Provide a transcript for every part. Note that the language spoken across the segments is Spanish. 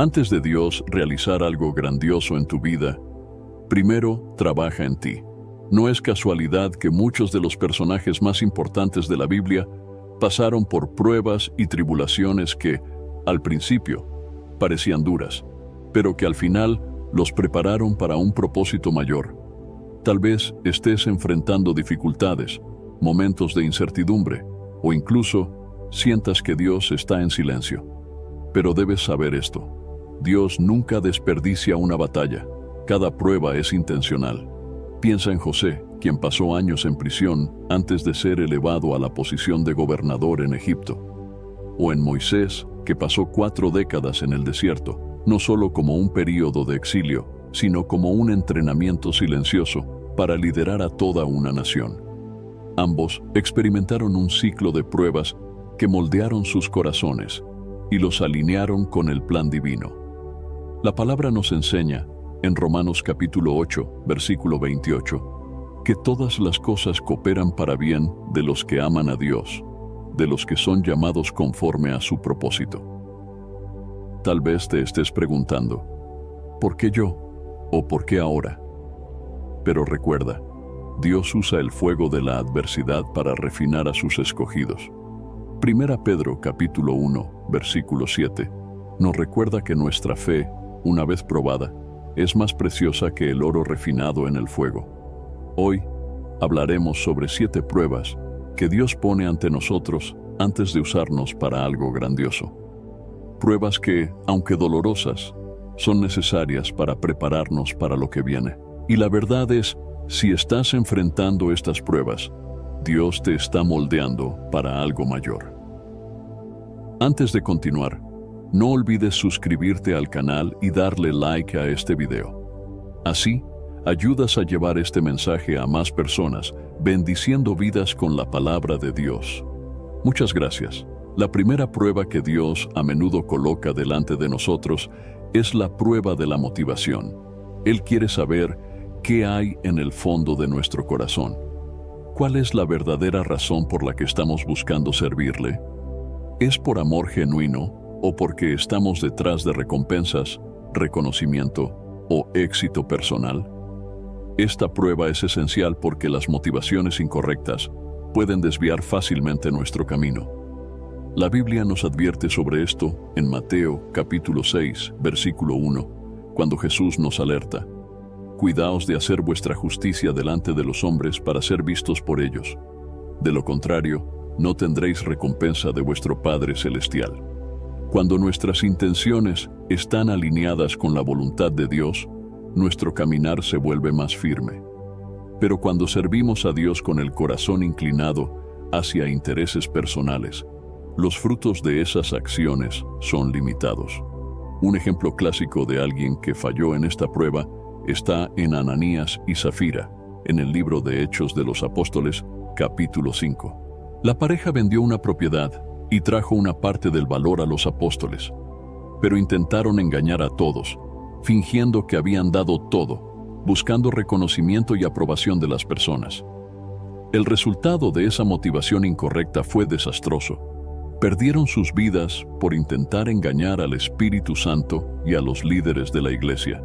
Antes de Dios realizar algo grandioso en tu vida, primero trabaja en ti. No es casualidad que muchos de los personajes más importantes de la Biblia pasaron por pruebas y tribulaciones que, al principio, parecían duras, pero que al final los prepararon para un propósito mayor. Tal vez estés enfrentando dificultades, momentos de incertidumbre, o incluso sientas que Dios está en silencio. Pero debes saber esto: Dios nunca desperdicia una batalla. Cada prueba es intencional. Piensa en José, quien pasó años en prisión antes de ser elevado a la posición de gobernador en Egipto. O en Moisés, que pasó 4 décadas en el desierto, no solo como un período de exilio, sino como un entrenamiento silencioso para liderar a toda una nación. Ambos experimentaron un ciclo de pruebas que moldearon sus corazones y los alinearon con el plan divino. La palabra nos enseña, en Romanos capítulo 8, versículo 28, que todas las cosas cooperan para bien de los que aman a Dios, de los que son llamados conforme a su propósito. Tal vez te estés preguntando, ¿por qué yo? ¿O por qué ahora? Pero recuerda, Dios usa el fuego de la adversidad para refinar a sus escogidos. Primera Pedro capítulo 1, versículo 7, nos recuerda que nuestra fe, una vez probada, es más preciosa que el oro refinado en el fuego. Hoy hablaremos sobre 7 pruebas que Dios pone ante nosotros antes de usarnos para algo grandioso. Pruebas que, aunque dolorosas, son necesarias para prepararnos para lo que viene. Y la verdad es, si estás enfrentando estas pruebas, Dios te está moldeando para algo mayor. Antes de continuar, no olvides suscribirte al canal y darle like a este video. Así, ayudas a llevar este mensaje a más personas, bendiciendo vidas con la palabra de Dios. Muchas gracias. La primera prueba que Dios a menudo coloca delante de nosotros es la prueba de la motivación. Él quiere saber qué hay en el fondo de nuestro corazón. ¿Cuál es la verdadera razón por la que estamos buscando servirle? ¿Es por amor genuino o porque estamos detrás de recompensas, reconocimiento o éxito personal? Esta prueba es esencial porque las motivaciones incorrectas pueden desviar fácilmente nuestro camino. La Biblia nos advierte sobre esto en Mateo capítulo 6, versículo 1, cuando Jesús nos alerta: «Cuidaos de hacer vuestra justicia delante de los hombres para ser vistos por ellos. De lo contrario, no tendréis recompensa de vuestro Padre Celestial». Cuando nuestras intenciones están alineadas con la voluntad de Dios, nuestro caminar se vuelve más firme. Pero cuando servimos a Dios con el corazón inclinado hacia intereses personales, los frutos de esas acciones son limitados. Un ejemplo clásico de alguien que falló en esta prueba está en Ananías y Zafira, en el libro de Hechos de los Apóstoles, capítulo 5. La pareja vendió una propiedad y trajo una parte del valor a los apóstoles, pero intentaron engañar a todos, fingiendo que habían dado todo, buscando reconocimiento y aprobación de las personas. El resultado de esa motivación incorrecta fue desastroso. Perdieron sus vidas por intentar engañar al Espíritu Santo y a los líderes de la iglesia.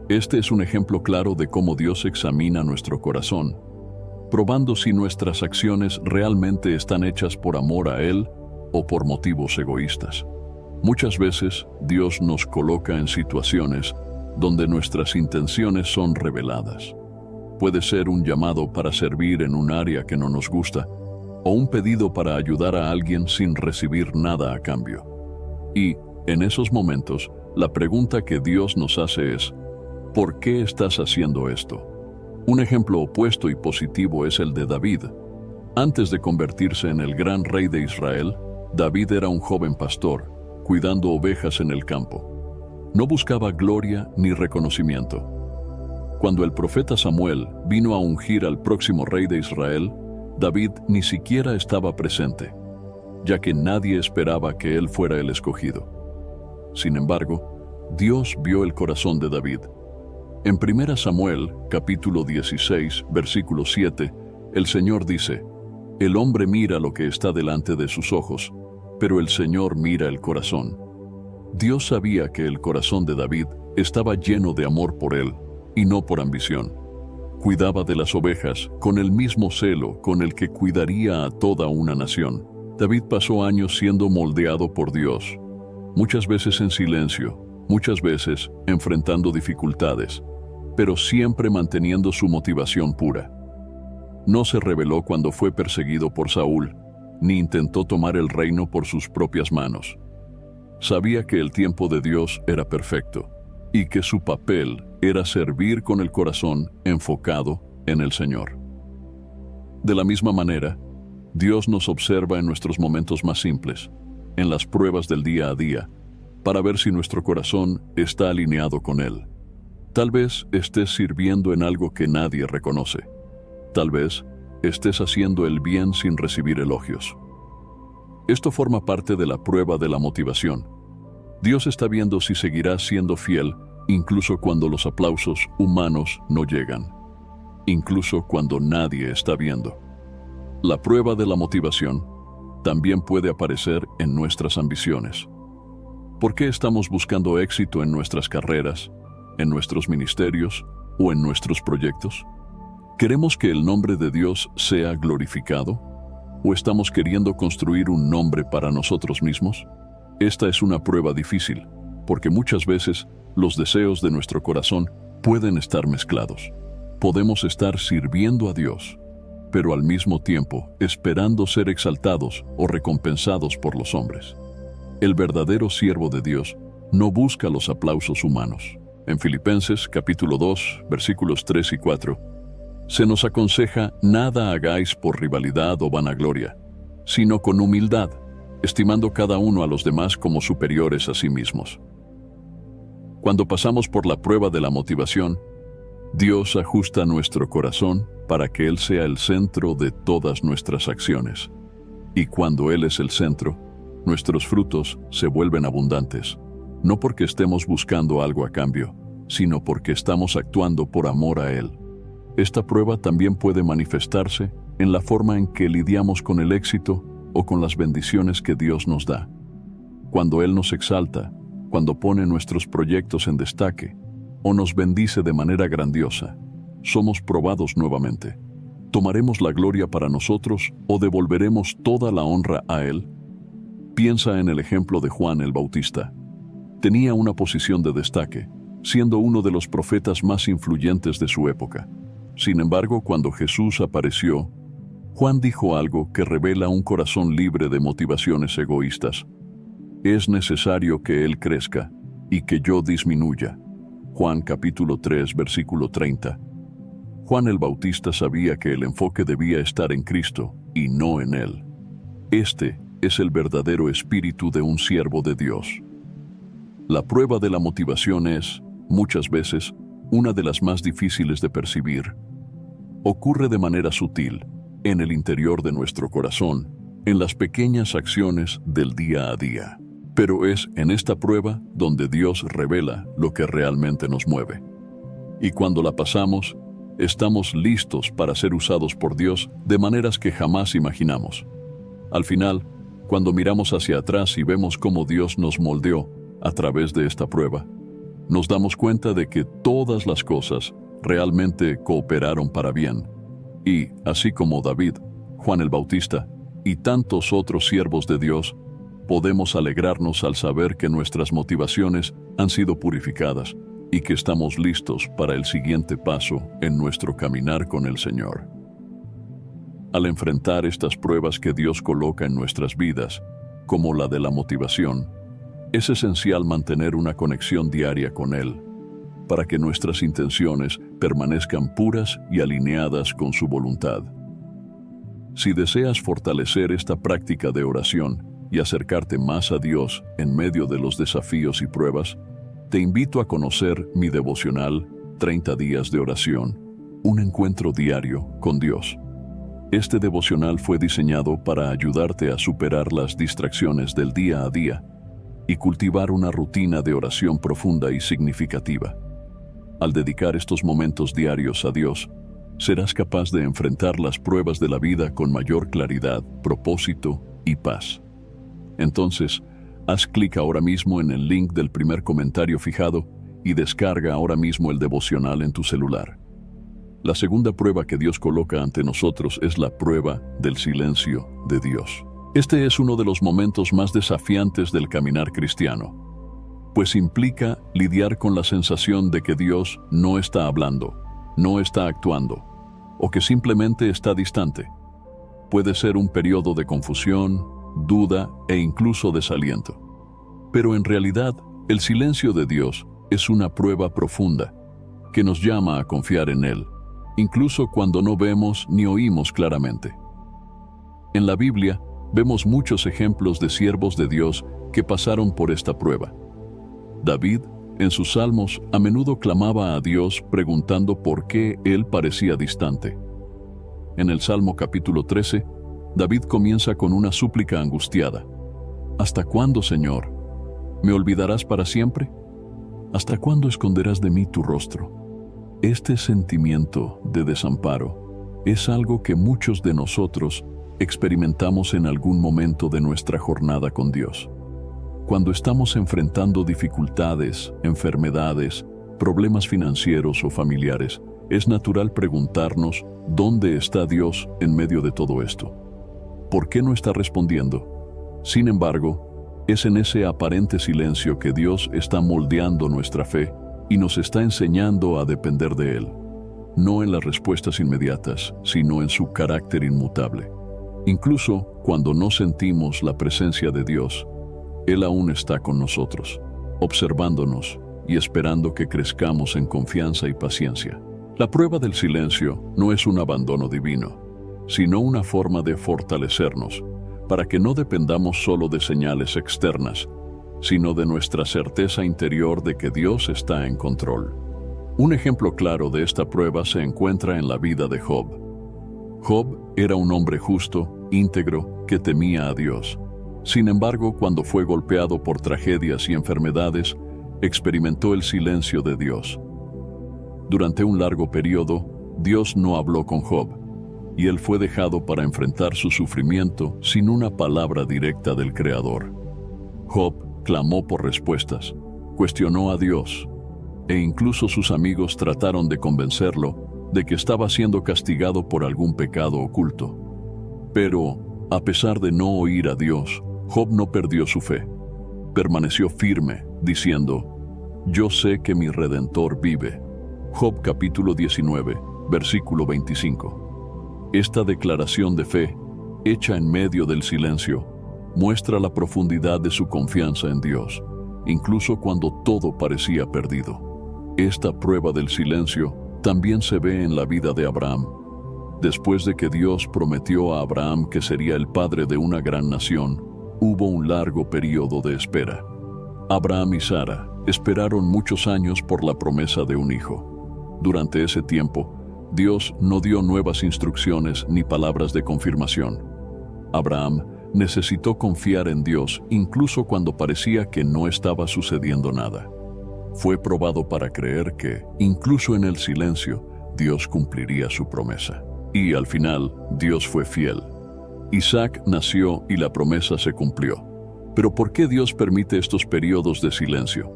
Este es un ejemplo claro de cómo Dios examina nuestro corazón, probando si nuestras acciones realmente están hechas por amor a Él o por motivos egoístas. Muchas veces Dios nos coloca en situaciones donde nuestras intenciones son reveladas. Puede ser un llamado para servir en un área que no nos gusta, o un pedido para ayudar a alguien sin recibir nada a cambio. Y, en esos momentos, la pregunta que Dios nos hace es: ¿por qué estás haciendo esto? Un ejemplo opuesto y positivo es el de David. Antes de convertirse en el gran rey de Israel, David era un joven pastor, cuidando ovejas en el campo. No buscaba gloria ni reconocimiento. Cuando el profeta Samuel vino a ungir al próximo rey de Israel, David ni siquiera estaba presente, ya que nadie esperaba que él fuera el escogido. Sin embargo, Dios vio el corazón de David. En 1 Samuel, capítulo 16, versículo 7, el Señor dice: «El hombre mira lo que está delante de sus ojos, pero el Señor mira el corazón». Dios sabía que el corazón de David estaba lleno de amor por él y no por ambición. Cuidaba de las ovejas con el mismo celo con el que cuidaría a toda una nación. David pasó años siendo moldeado por Dios, muchas veces en silencio, muchas veces enfrentando dificultades, pero siempre manteniendo su motivación pura. No se rebeló cuando fue perseguido por Saúl, ni intentó tomar el reino por sus propias manos. Sabía que el tiempo de Dios era perfecto y que su papel era servir con el corazón enfocado en el Señor. De la misma manera, Dios nos observa en nuestros momentos más simples, en las pruebas del día a día, para ver si nuestro corazón está alineado con Él. Tal vez estés sirviendo en algo que nadie reconoce. Tal vez estés haciendo el bien sin recibir elogios. Esto forma parte de la prueba de la motivación. Dios está viendo si seguirás siendo fiel incluso cuando los aplausos humanos no llegan, incluso cuando nadie está viendo. La prueba de la motivación también puede aparecer en nuestras ambiciones. ¿Por qué estamos buscando éxito en nuestras carreras, en nuestros ministerios o en nuestros proyectos? ¿Queremos que el nombre de Dios sea glorificado? ¿O estamos queriendo construir un nombre para nosotros mismos? Esta es una prueba difícil, porque muchas veces los deseos de nuestro corazón pueden estar mezclados. Podemos estar sirviendo a Dios, pero al mismo tiempo esperando ser exaltados o recompensados por los hombres. El verdadero siervo de Dios no busca los aplausos humanos. En Filipenses capítulo 2, versículos 3 y 4, se nos aconseja: nada hagáis por rivalidad o vanagloria, sino con humildad, estimando cada uno a los demás como superiores a sí mismos. Cuando pasamos por la prueba de la motivación, Dios ajusta nuestro corazón para que Él sea el centro de todas nuestras acciones. Y cuando Él es el centro, nuestros frutos se vuelven abundantes, no porque estemos buscando algo a cambio, sino porque estamos actuando por amor a Él. Esta prueba también puede manifestarse en la forma en que lidiamos con el éxito o con las bendiciones que Dios nos da. Cuando Él nos exalta, cuando pone nuestros proyectos en destaque, o nos bendice de manera grandiosa, somos probados nuevamente. ¿Tomaremos la gloria para nosotros o devolveremos toda la honra a Él? Piensa en el ejemplo de Juan el Bautista. Tenía una posición de destaque, siendo uno de los profetas más influyentes de su época. Sin embargo, cuando Jesús apareció, Juan dijo algo que revela un corazón libre de motivaciones egoístas. Es necesario que Él crezca y que yo disminuya. Juan capítulo 3, versículo 30. Juan el Bautista sabía que el enfoque debía estar en Cristo y no en Él. Este es el verdadero espíritu de un siervo de Dios. La prueba de la motivación es, muchas veces, una de las más difíciles de percibir. Ocurre de manera sutil, en el interior de nuestro corazón, en las pequeñas acciones del día a día. Pero es en esta prueba donde Dios revela lo que realmente nos mueve. Y cuando la pasamos, estamos listos para ser usados por Dios de maneras que jamás imaginamos. Al final, cuando miramos hacia atrás y vemos cómo Dios nos moldeó a través de esta prueba, nos damos cuenta de que todas las cosas realmente cooperaron para bien. Y, así como David, Juan el Bautista y tantos otros siervos de Dios, podemos alegrarnos al saber que nuestras motivaciones han sido purificadas y que estamos listos para el siguiente paso en nuestro caminar con el Señor. Al enfrentar estas pruebas que Dios coloca en nuestras vidas, como la de la motivación, es esencial mantener una conexión diaria con Él, para que nuestras intenciones permanezcan puras y alineadas con su voluntad. Si deseas fortalecer esta práctica de oración y acercarte más a Dios en medio de los desafíos y pruebas, te invito a conocer mi devocional 30 días de oración, un encuentro diario con Dios. Este devocional fue diseñado para ayudarte a superar las distracciones del día a día y cultivar una rutina de oración profunda y significativa. Al dedicar estos momentos diarios a Dios, serás capaz de enfrentar las pruebas de la vida con mayor claridad, propósito y paz. Entonces, Haz clic ahora mismo en el link del primer comentario fijado y descarga ahora mismo el devocional en tu celular. La segunda prueba que Dios coloca ante nosotros es la prueba del silencio de Dios. Este es uno de los momentos más desafiantes del caminar cristiano, pues implica lidiar con la sensación de que Dios no está hablando, no está actuando, o que simplemente está distante. Puede ser un periodo de confusión, duda e incluso desaliento. Pero en realidad, el silencio de Dios es una prueba profunda que nos llama a confiar en Él, incluso cuando no vemos ni oímos claramente. En la Biblia, vemos muchos ejemplos de siervos de Dios que pasaron por esta prueba. David, en sus salmos, a menudo clamaba a Dios preguntando por qué Él parecía distante. En el Salmo capítulo 13, David comienza con una súplica angustiada. ¿Hasta cuándo, Señor? ¿Me olvidarás para siempre? ¿Hasta cuándo esconderás de mí tu rostro? Este sentimiento de desamparo es algo que muchos de nosotros experimentamos en algún momento de nuestra jornada con Dios. Cuando estamos enfrentando dificultades, enfermedades, problemas financieros o familiares, es natural preguntarnos ¿dónde está Dios en medio de todo esto? ¿Por qué no está respondiendo? Sin embargo, es en ese aparente silencio que Dios está moldeando nuestra fe y nos está enseñando a depender de Él, no en las respuestas inmediatas, sino en su carácter inmutable. Incluso cuando no sentimos la presencia de Dios, Él aún está con nosotros, observándonos y esperando que crezcamos en confianza y paciencia. La prueba del silencio no es un abandono divino, sino una forma de fortalecernos, para que no dependamos solo de señales externas, sino de nuestra certeza interior de que Dios está en control. Un ejemplo claro de esta prueba se encuentra en la vida de Job. Job era un hombre justo, íntegro, que temía a Dios. Sin embargo, cuando fue golpeado por tragedias y enfermedades, experimentó el silencio de Dios. Durante un largo periodo, Dios no habló con Job, y él fue dejado para enfrentar su sufrimiento sin una palabra directa del Creador. Job clamó por respuestas, cuestionó a Dios, e incluso sus amigos trataron de convencerlo de que estaba siendo castigado por algún pecado oculto. Pero, a pesar de no oír a Dios, Job no perdió su fe. Permaneció firme, diciendo, «Yo sé que mi Redentor vive». Job capítulo 19, versículo 25. Esta declaración de fe, hecha en medio del silencio, muestra la profundidad de su confianza en Dios, incluso cuando todo parecía perdido. Esta prueba del silencio también se ve en la vida de Abraham. Después de que Dios prometió a Abraham que sería el padre de una gran nación, hubo un largo periodo de espera. Abraham y Sara esperaron muchos años por la promesa de un hijo. Durante ese tiempo, Dios no dio nuevas instrucciones ni palabras de confirmación. Abraham necesitó confiar en Dios incluso cuando parecía que no estaba sucediendo nada. Fue probado para creer que, incluso en el silencio, Dios cumpliría su promesa. Y al final, Dios fue fiel. Isaac nació y la promesa se cumplió. Pero ¿por qué Dios permite estos periodos de silencio?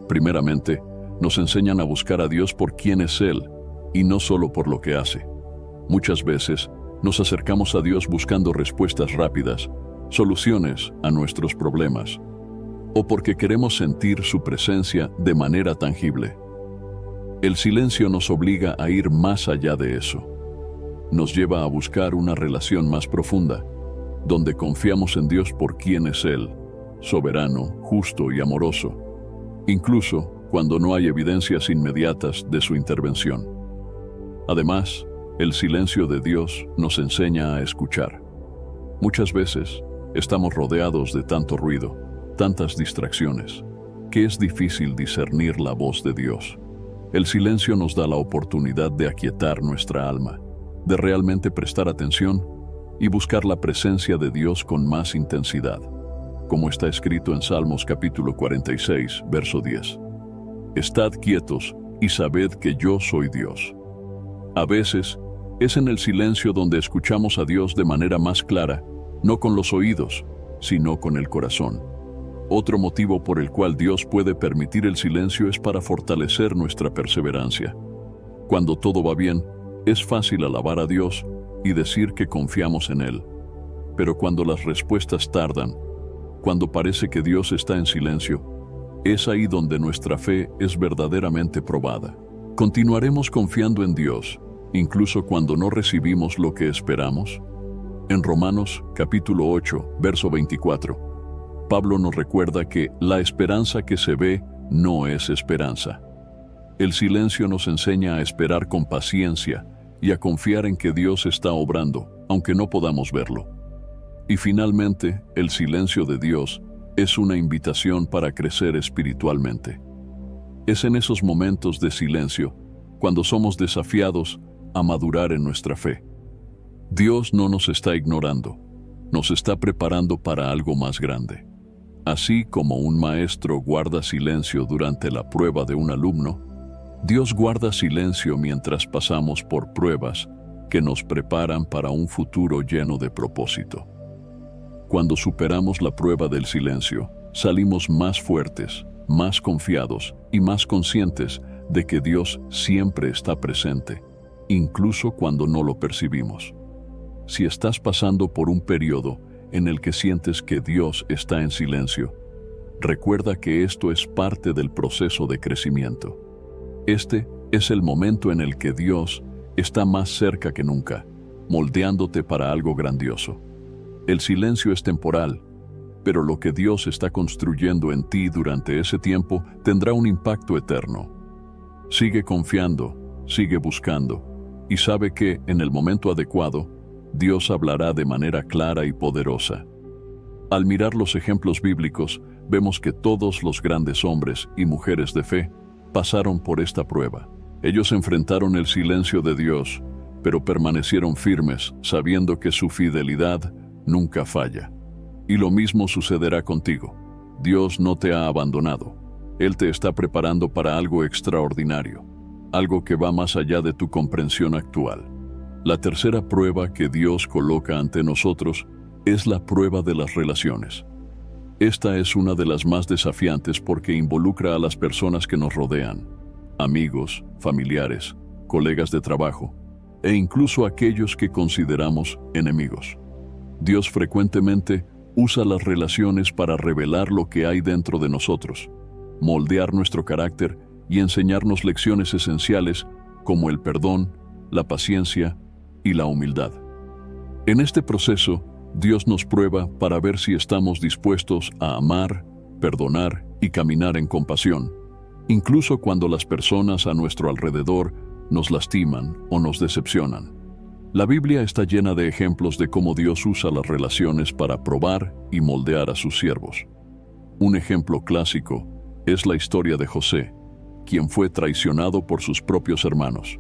Primeramente, nos enseñan a buscar a Dios por quién es Él, y no solo por lo que hace. Muchas veces, nos acercamos a Dios buscando respuestas rápidas, soluciones a nuestros problemas, o porque queremos sentir su presencia de manera tangible. El silencio nos obliga a ir más allá de eso. Nos lleva a buscar una relación más profunda, donde confiamos en Dios por quién es Él, soberano, justo y amoroso, incluso cuando no hay evidencias inmediatas de su intervención. Además, el silencio de Dios nos enseña a escuchar. Muchas veces estamos rodeados de tanto ruido, tantas distracciones, que es difícil discernir la voz de Dios. El silencio nos da la oportunidad de aquietar nuestra alma, de realmente prestar atención y buscar la presencia de Dios con más intensidad, como está escrito en Salmos capítulo 46, verso 10. Estad quietos y sabed que yo soy Dios. A veces, es en el silencio donde escuchamos a Dios de manera más clara, no con los oídos, sino con el corazón. Otro motivo por el cual Dios puede permitir el silencio es para fortalecer nuestra perseverancia. Cuando todo va bien, es fácil alabar a Dios y decir que confiamos en Él. Pero cuando las respuestas tardan, cuando parece que Dios está en silencio, es ahí donde nuestra fe es verdaderamente probada. ¿Continuaremos confiando en Dios, incluso cuando no recibimos lo que esperamos? En Romanos, capítulo 8, verso 24, Pablo nos recuerda que la esperanza que se ve no es esperanza. El silencio nos enseña a esperar con paciencia y a confiar en que Dios está obrando, aunque no podamos verlo. Y finalmente, el silencio de Dios es una invitación para crecer espiritualmente. Es en esos momentos de silencio cuando somos desafiados a madurar en nuestra fe. Dios no nos está ignorando, nos está preparando para algo más grande. Así como un maestro guarda silencio durante la prueba de un alumno, Dios guarda silencio mientras pasamos por pruebas que nos preparan para un futuro lleno de propósito. Cuando superamos la prueba del silencio, salimos más fuertes, más confiados y más conscientes de que Dios siempre está presente, incluso cuando no lo percibimos. Si estás pasando por un periodo en el que sientes que Dios está en silencio, recuerda que esto es parte del proceso de crecimiento. Este es el momento en el que Dios está más cerca que nunca, moldeándote para algo grandioso. El silencio es temporal, pero lo que Dios está construyendo en ti durante ese tiempo tendrá un impacto eterno. Sigue confiando, sigue buscando, y sabe que, en el momento adecuado, Dios hablará de manera clara y poderosa. Al mirar los ejemplos bíblicos, vemos que todos los grandes hombres y mujeres de fe pasaron por esta prueba. Ellos enfrentaron el silencio de Dios, pero permanecieron firmes, sabiendo que su fidelidad nunca falla. Y lo mismo sucederá contigo. Dios no te ha abandonado. Él te está preparando para algo extraordinario, algo que va más allá de tu comprensión actual. La tercera prueba que Dios coloca ante nosotros es la prueba de las relaciones. Esta es una de las más desafiantes porque involucra a las personas que nos rodean, amigos, familiares, colegas de trabajo, e incluso aquellos que consideramos enemigos. Dios frecuentemente usa las relaciones para revelar lo que hay dentro de nosotros, moldear nuestro carácter y enseñarnos lecciones esenciales como el perdón, la paciencia y la humildad. En este proceso, Dios nos prueba para ver si estamos dispuestos a amar, perdonar y caminar en compasión, incluso cuando las personas a nuestro alrededor nos lastiman o nos decepcionan. La Biblia está llena de ejemplos de cómo Dios usa las relaciones para probar y moldear a sus siervos. Un ejemplo clásico es la historia de José, quien fue traicionado por sus propios hermanos.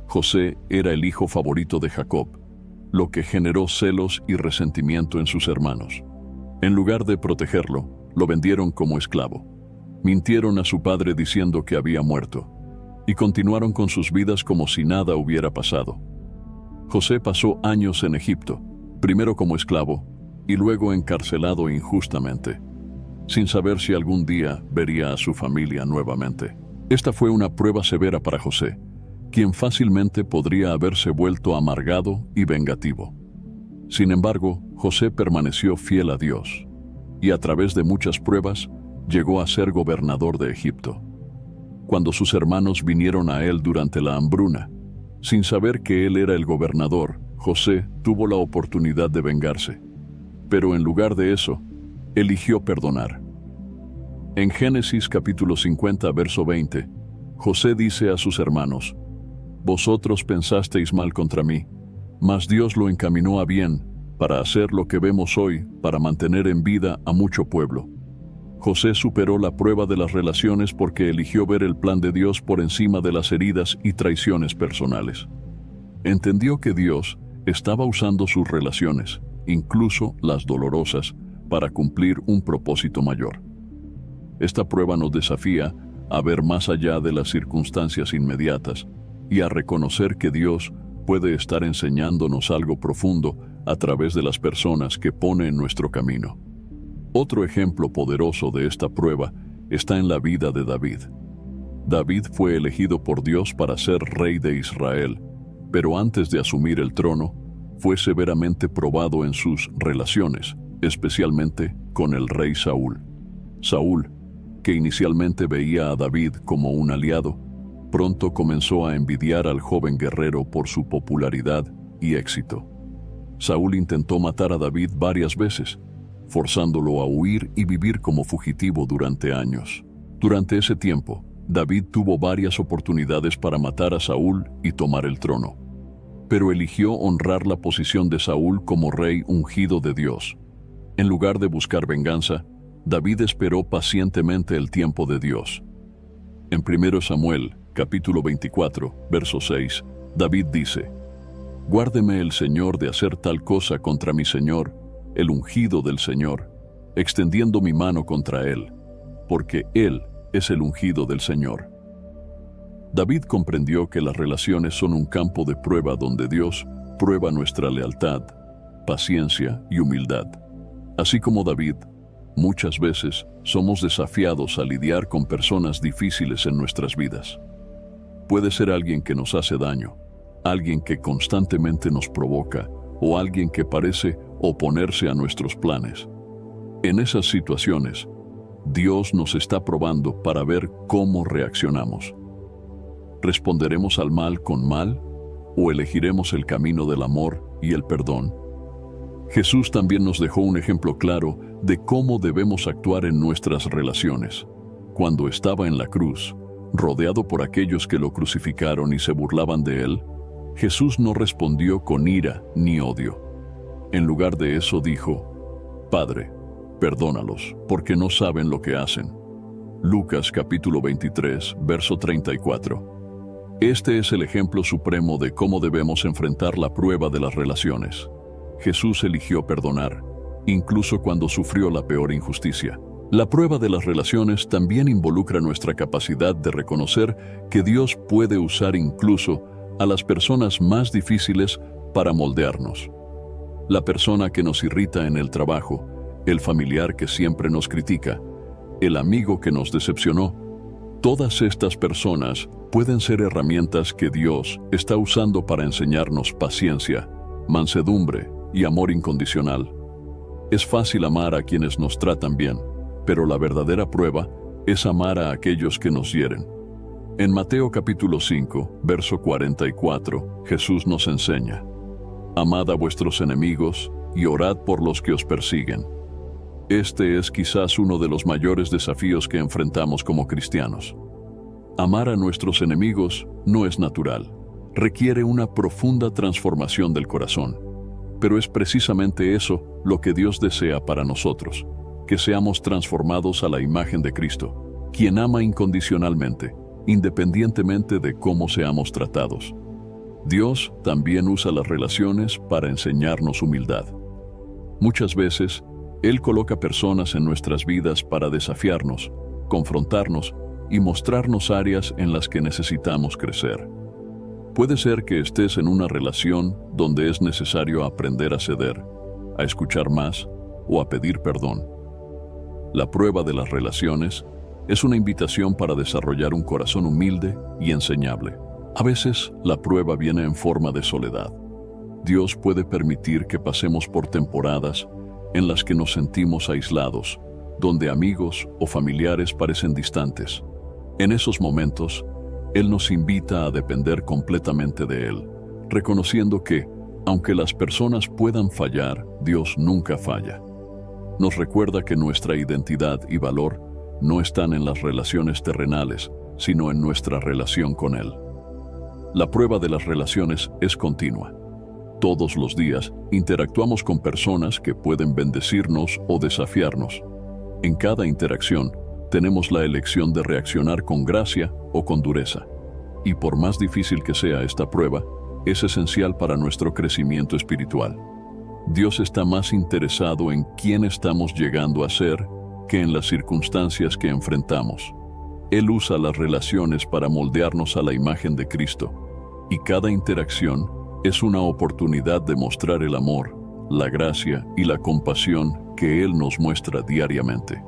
José era el hijo favorito de Jacob, lo que generó celos y resentimiento en sus hermanos. En lugar de protegerlo, lo vendieron como esclavo. Mintieron a su padre diciendo que había muerto, y continuaron con sus vidas como si nada hubiera pasado. José pasó años en Egipto, primero como esclavo y luego encarcelado injustamente, sin saber si algún día vería a su familia nuevamente. Esta fue una prueba severa para José, quien fácilmente podría haberse vuelto amargado y vengativo. Sin embargo, José permaneció fiel a Dios, y a través de muchas pruebas, llegó a ser gobernador de Egipto. Cuando sus hermanos vinieron a él durante la hambruna, sin saber que él era el gobernador, José tuvo la oportunidad de vengarse. Pero en lugar de eso, eligió perdonar. En Génesis capítulo 50, verso 20, José dice a sus hermanos: «Vosotros pensasteis mal contra mí, mas Dios lo encaminó a bien, para hacer lo que vemos hoy, para mantener en vida a mucho pueblo». José superó la prueba de las relaciones porque eligió ver el plan de Dios por encima de las heridas y traiciones personales. Entendió que Dios estaba usando sus relaciones, incluso las dolorosas, para cumplir un propósito mayor. Esta prueba nos desafía a ver más allá de las circunstancias inmediatas y a reconocer que Dios puede estar enseñándonos algo profundo a través de las personas que pone en nuestro camino. Otro ejemplo poderoso de esta prueba está en la vida de David. David fue elegido por Dios para ser rey de Israel, pero antes de asumir el trono, fue severamente probado en sus relaciones, especialmente con el rey Saúl. Saúl, que inicialmente veía a David como un aliado, pronto comenzó a envidiar al joven guerrero por su popularidad y éxito. Saúl intentó matar a David varias veces, forzándolo a huir y vivir como fugitivo durante años. Durante ese tiempo, David tuvo varias oportunidades para matar a Saúl y tomar el trono, pero eligió honrar la posición de Saúl como rey ungido de Dios. En lugar de buscar venganza, David esperó pacientemente el tiempo de Dios. En 1 Samuel, capítulo 24, verso 6, David dice: «Guárdeme el Señor de hacer tal cosa contra mi Señor, el ungido del Señor, extendiendo mi mano contra él, porque él es el ungido del Señor». David comprendió que las relaciones son un campo de prueba donde Dios prueba nuestra lealtad, paciencia y humildad. Así como David, muchas veces somos desafiados a lidiar con personas difíciles en nuestras vidas. Puede ser alguien que nos hace daño, alguien que constantemente nos provoca o alguien que parece oponerse a nuestros planes. En esas situaciones, Dios nos está probando para ver cómo reaccionamos. ¿Responderemos al mal con mal o elegiremos el camino del amor y el perdón? Jesús también nos dejó un ejemplo claro de cómo debemos actuar en nuestras relaciones. Cuando estaba en la cruz, rodeado por aquellos que lo crucificaron y se burlaban de él, Jesús no respondió con ira ni odio. En lugar de eso dijo: «Padre, perdónalos, porque no saben lo que hacen». Lucas capítulo 23, verso 34. Este es el ejemplo supremo de cómo debemos enfrentar la prueba de las relaciones. Jesús eligió perdonar, incluso cuando sufrió la peor injusticia. La prueba de las relaciones también involucra nuestra capacidad de reconocer que Dios puede usar incluso a las personas más difíciles para moldearnos. La persona que nos irrita en el trabajo, el familiar que siempre nos critica, el amigo que nos decepcionó, todas estas personas pueden ser herramientas que Dios está usando para enseñarnos paciencia, mansedumbre y amor incondicional. Es fácil amar a quienes nos tratan bien, pero la verdadera prueba es amar a aquellos que nos hieren. En Mateo capítulo 5, verso 44, Jesús nos enseña: «Amad a vuestros enemigos y orad por los que os persiguen». Este es quizás uno de los mayores desafíos que enfrentamos como cristianos. Amar a nuestros enemigos no es natural, requiere una profunda transformación del corazón. Pero es precisamente eso lo que Dios desea para nosotros, que seamos transformados a la imagen de Cristo, quien ama incondicionalmente, independientemente de cómo seamos tratados. Dios también usa las relaciones para enseñarnos humildad. Muchas veces, Él coloca personas en nuestras vidas para desafiarnos, confrontarnos y mostrarnos áreas en las que necesitamos crecer. Puede ser que estés en una relación donde es necesario aprender a ceder, a escuchar más o a pedir perdón. La prueba de las relaciones es una invitación para desarrollar un corazón humilde y enseñable. A veces, la prueba viene en forma de soledad. Dios puede permitir que pasemos por temporadas en las que nos sentimos aislados, donde amigos o familiares parecen distantes. En esos momentos, Él nos invita a depender completamente de Él, reconociendo que, aunque las personas puedan fallar, Dios nunca falla. Nos recuerda que nuestra identidad y valor no están en las relaciones terrenales, sino en nuestra relación con Él. La prueba de las relaciones es continua. Todos los días interactuamos con personas que pueden bendecirnos o desafiarnos. En cada interacción, tenemos la elección de reaccionar con gracia o con dureza. Y por más difícil que sea esta prueba, es esencial para nuestro crecimiento espiritual. Dios está más interesado en quién estamos llegando a ser que en las circunstancias que enfrentamos. Él usa las relaciones para moldearnos a la imagen de Cristo, y cada interacción es una oportunidad de mostrar el amor, la gracia y la compasión que Él nos muestra diariamente.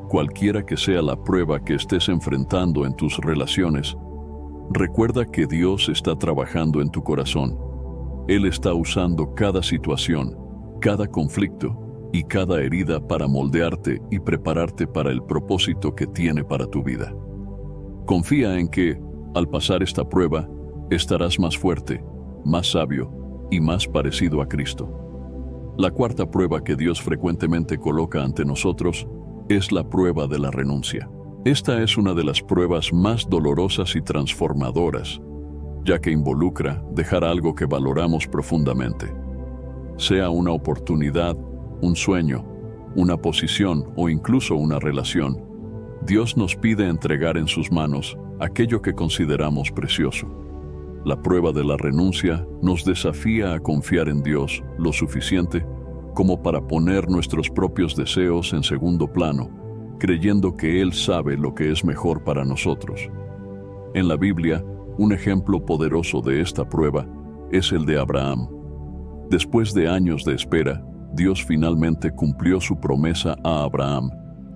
Cualquiera que sea la prueba que estés enfrentando en tus relaciones, recuerda que Dios está trabajando en tu corazón. Él está usando cada situación, cada conflicto y cada herida para moldearte y prepararte para el propósito que tiene para tu vida. Confía en que, al pasar esta prueba, estarás más fuerte, más sabio y más parecido a Cristo. La cuarta prueba que Dios frecuentemente coloca ante nosotros es la prueba de la renuncia. Esta es una de las pruebas más dolorosas y transformadoras, ya que involucra dejar algo que valoramos profundamente. Sea una oportunidad, un sueño, una posición o incluso una relación, Dios nos pide entregar en sus manos aquello que consideramos precioso. La prueba de la renuncia nos desafía a confiar en Dios lo suficiente como para poner nuestros propios deseos en segundo plano, creyendo que Él sabe lo que es mejor para nosotros. En la Biblia, un ejemplo poderoso de esta prueba es el de Abraham. Después de años de espera, Dios finalmente cumplió su promesa a Abraham,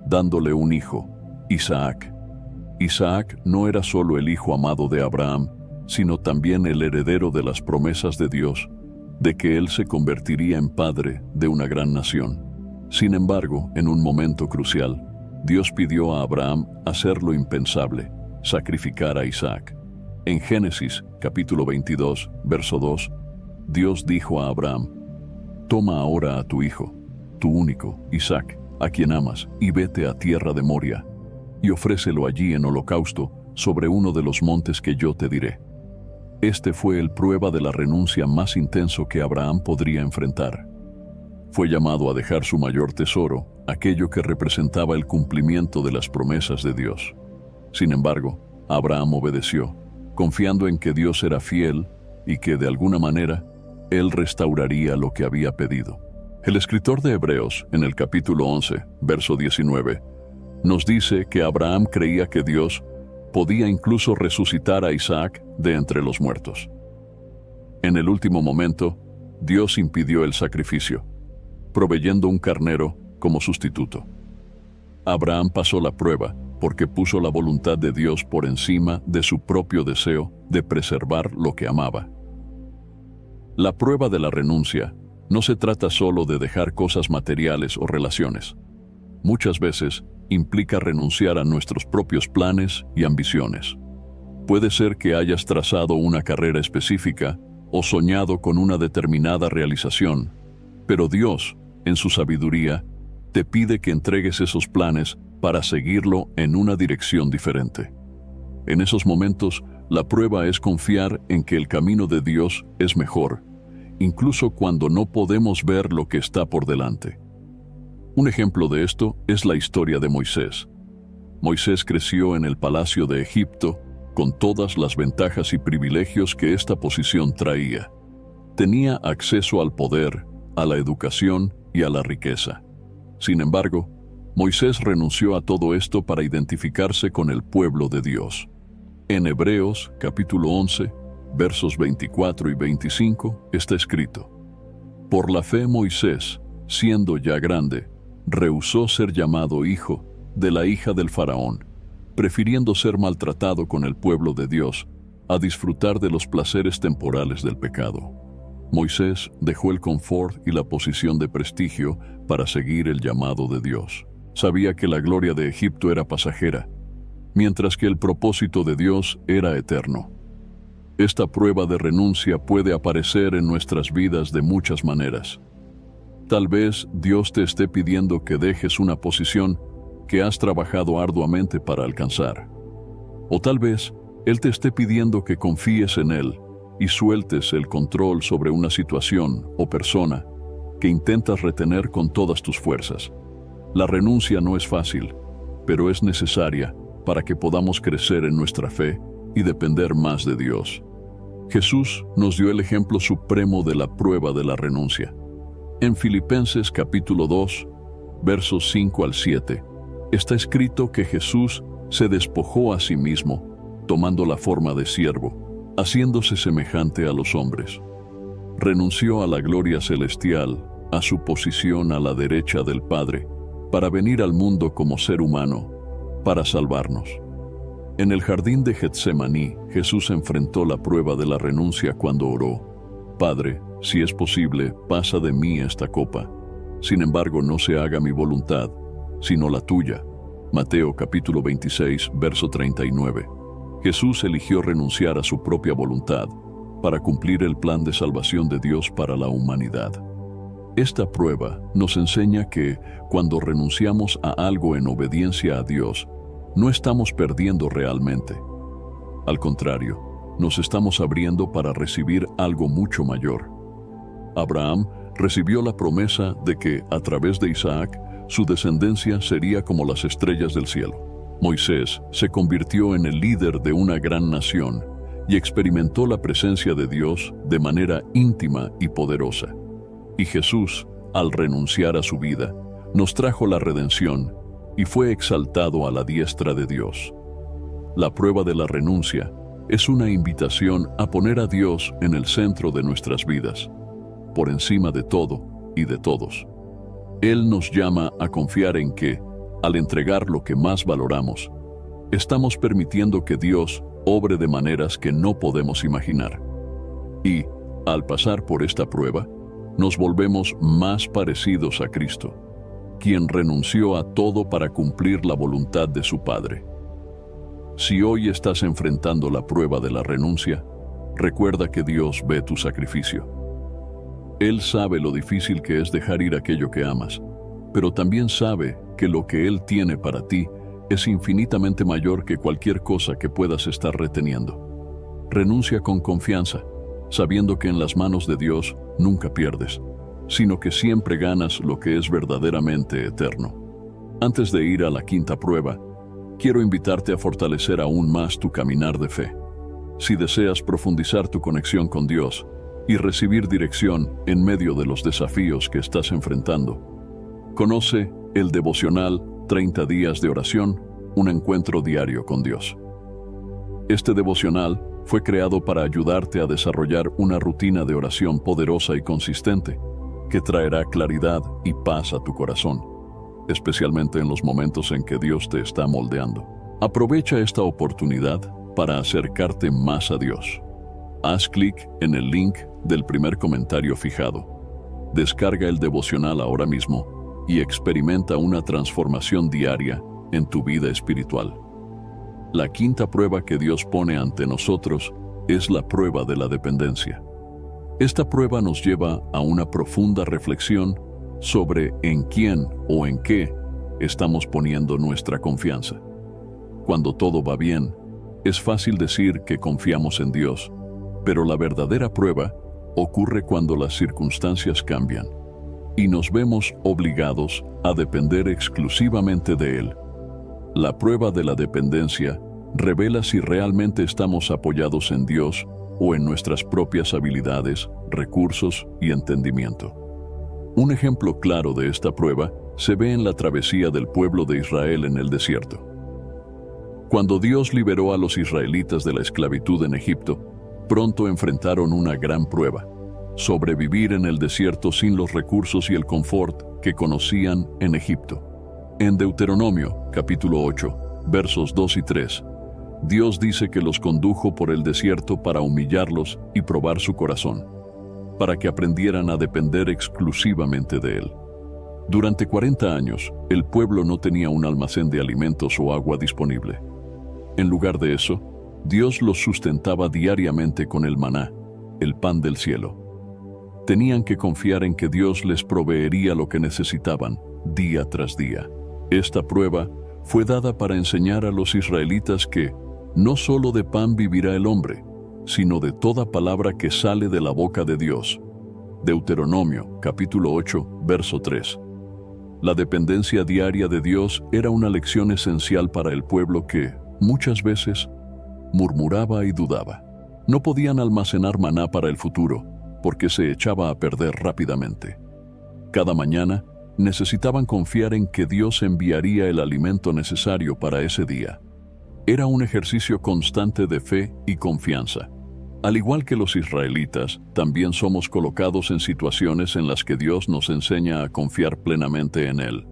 dándole un hijo, Isaac. Isaac no era solo el hijo amado de Abraham, sino también el heredero de las promesas de Dios, de que él se convertiría en padre de una gran nación. Sin embargo, en un momento crucial, Dios pidió a Abraham hacer lo impensable, sacrificar a Isaac. En Génesis, capítulo 22, verso 2, Dios dijo a Abraham: «Toma ahora a tu hijo, tu único, Isaac, a quien amas, y vete a tierra de Moria, y ofrécelo allí en holocausto sobre uno de los montes que yo te diré». Este fue el prueba de la renuncia más intenso que Abraham podría enfrentar. Fue llamado a dejar su mayor tesoro, aquello que representaba el cumplimiento de las promesas de Dios. Sin embargo, Abraham obedeció, confiando en que Dios era fiel y que, de alguna manera, Él restauraría lo que había pedido. El escritor de Hebreos, en el capítulo 11, verso 19, nos dice que Abraham creía que Dios podía incluso resucitar a Isaac de entre los muertos. En el último momento, Dios impidió el sacrificio, proveyendo un carnero como sustituto. Abraham pasó la prueba porque puso la voluntad de Dios por encima de su propio deseo de preservar lo que amaba. La prueba de la renuncia no se trata solo de dejar cosas materiales o relaciones. Muchas veces implica renunciar a nuestros propios planes y ambiciones. Puede ser que hayas trazado una carrera específica o soñado con una determinada realización, pero Dios, en su sabiduría, te pide que entregues esos planes para seguirlo en una dirección diferente. En esos momentos, la prueba es confiar en que el camino de Dios es mejor, incluso cuando no podemos ver lo que está por delante. Un ejemplo de esto es la historia de Moisés. Moisés creció en el palacio de Egipto con todas las ventajas y privilegios que esta posición traía. Tenía acceso al poder, a la educación y a la riqueza. Sin embargo, Moisés renunció a todo esto para identificarse con el pueblo de Dios. En Hebreos, capítulo 11, versos 24 y 25, está escrito: «Por la fe Moisés, siendo ya grande, rehusó ser llamado hijo de la hija del faraón, prefiriendo ser maltratado con el pueblo de Dios a disfrutar de los placeres temporales del pecado». Moisés dejó el confort y la posición de prestigio para seguir el llamado de Dios. Sabía que la gloria de Egipto era pasajera, mientras que el propósito de Dios era eterno. Esta prueba de renuncia puede aparecer en nuestras vidas de muchas maneras. Tal vez Dios te esté pidiendo que dejes una posición que has trabajado arduamente para alcanzar. O tal vez Él te esté pidiendo que confíes en Él y sueltes el control sobre una situación o persona que intentas retener con todas tus fuerzas. La renuncia no es fácil, pero es necesaria para que podamos crecer en nuestra fe y depender más de Dios. Jesús nos dio el ejemplo supremo de la prueba de la renuncia. En Filipenses capítulo 2, versos 5 al 7, está escrito que Jesús se despojó a sí mismo, tomando la forma de siervo, haciéndose semejante a los hombres. Renunció a la gloria celestial a su posición a la derecha del Padre, para venir al mundo como ser humano, para salvarnos. En el jardín de Getsemaní, Jesús enfrentó la prueba de la renuncia cuando oró: Padre, si es posible, pasa de mí esta copa. Sin embargo, no se haga mi voluntad, sino la tuya. Mateo capítulo 26, verso 39. Jesús eligió renunciar a su propia voluntad para cumplir el plan de salvación de Dios para la humanidad. Esta prueba nos enseña que, cuando renunciamos a algo en obediencia a Dios, no estamos perdiendo realmente. Al contrario, nos estamos abriendo para recibir algo mucho mayor. Abraham recibió la promesa de que, a través de Isaac, su descendencia sería como las estrellas del cielo. Moisés se convirtió en el líder de una gran nación y experimentó la presencia de Dios de manera íntima y poderosa. Y Jesús, al renunciar a su vida, nos trajo la redención y fue exaltado a la diestra de Dios. La prueba de la renuncia es una invitación a poner a Dios en el centro de nuestras vidas, por encima de todo y de todos. Él nos llama a confiar en que, al entregar lo que más valoramos, estamos permitiendo que Dios obre de maneras que no podemos imaginar. Y, al pasar por esta prueba, nos volvemos más parecidos a Cristo, quien renunció a todo para cumplir la voluntad de su Padre. Si hoy estás enfrentando la prueba de la renuncia, recuerda que Dios ve tu sacrificio. Él sabe lo difícil que es dejar ir aquello que amas, pero también sabe que lo que Él tiene para ti es infinitamente mayor que cualquier cosa que puedas estar reteniendo. Renuncia con confianza, sabiendo que en las manos de Dios nunca pierdes, sino que siempre ganas lo que es verdaderamente eterno. Antes de ir a la quinta prueba, quiero invitarte a fortalecer aún más tu caminar de fe. Si deseas profundizar tu conexión con Dios y recibir dirección en medio de los desafíos que estás enfrentando, conoce el devocional 30 días de oración, un encuentro diario con Dios. Este devocional fue creado para ayudarte a desarrollar una rutina de oración poderosa y consistente que traerá claridad y paz a tu corazón, especialmente en los momentos en que Dios te está moldeando. Aprovecha esta oportunidad para acercarte más a Dios. Haz clic en el link del primer comentario fijado. Descarga el devocional ahora mismo y experimenta una transformación diaria en tu vida espiritual. La quinta prueba que Dios pone ante nosotros es la prueba de la dependencia. Esta prueba nos lleva a una profunda reflexión sobre en quién o en qué estamos poniendo nuestra confianza. Cuando todo va bien, es fácil decir que confiamos en Dios, pero la verdadera prueba ocurre cuando las circunstancias cambian y nos vemos obligados a depender exclusivamente de Él. La prueba de la dependencia revela si realmente estamos apoyados en Dios o en nuestras propias habilidades, recursos y entendimiento. Un ejemplo claro de esta prueba se ve en la travesía del pueblo de Israel en el desierto. Cuando Dios liberó a los israelitas de la esclavitud en Egipto, pronto enfrentaron una gran prueba: sobrevivir en el desierto sin los recursos y el confort que conocían en Egipto. En Deuteronomio, capítulo 8, versos 2 y 3, Dios dice que los condujo por el desierto para humillarlos y probar su corazón, para que aprendieran a depender exclusivamente de Él. Durante 40 años, el pueblo no tenía un almacén de alimentos o agua disponible. En lugar de eso, Dios los sustentaba diariamente con el maná, el pan del cielo. Tenían que confiar en que Dios les proveería lo que necesitaban, día tras día. Esta prueba fue dada para enseñar a los israelitas que no solo de pan vivirá el hombre, sino de toda palabra que sale de la boca de Dios. Deuteronomio, capítulo 8, verso 3. La dependencia diaria de Dios era una lección esencial para el pueblo que, muchas veces, murmuraba y dudaba. No podían almacenar maná para el futuro, porque se echaba a perder rápidamente. Cada mañana, necesitaban confiar en que Dios enviaría el alimento necesario para ese día. Era un ejercicio constante de fe y confianza, Al igual que los israelitas, también somos colocados en situaciones en las que Dios nos enseña a confiar plenamente en Él.